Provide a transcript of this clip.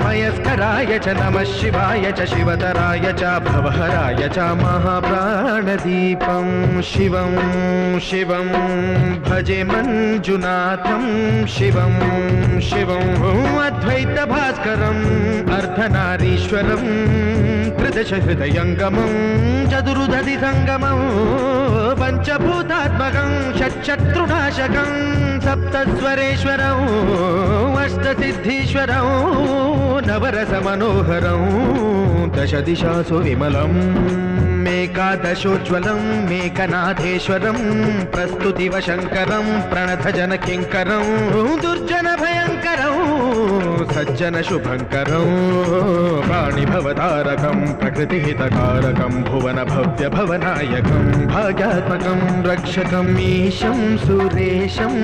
मयस्कराय च नमः शिवाय च शिवतराय च भवहराय च महाप्राणदीपं शिवं शिवं भजे मञ्जुनाथं शिवं शिवं अद्वैतभास्करम् अर्धनारीश्वरं त्रिदशहृदयङ्गमं चतुर्दधिसङ्गमं पञ्चभूतात्मकं षट्शत्रुनाशकं सप्तस्वरेश्वरं अष्टसिद्धीश्वरं नवरसमनोहरं दशदिशासु विमलम् मेकादशोज्ज्वलं मेकनाथेश्वरं प्रस्तुतिवशङ्करं प्रणतजनकिङ्करं दुर्जनभयङ्करं सज्जनशुभङ्करं प्राणिभवतारकं प्रकृतिहितकारकं भुवनभव्यभवनायकं भाग्यात्मकं रक्षकम् ईशं सुरेशं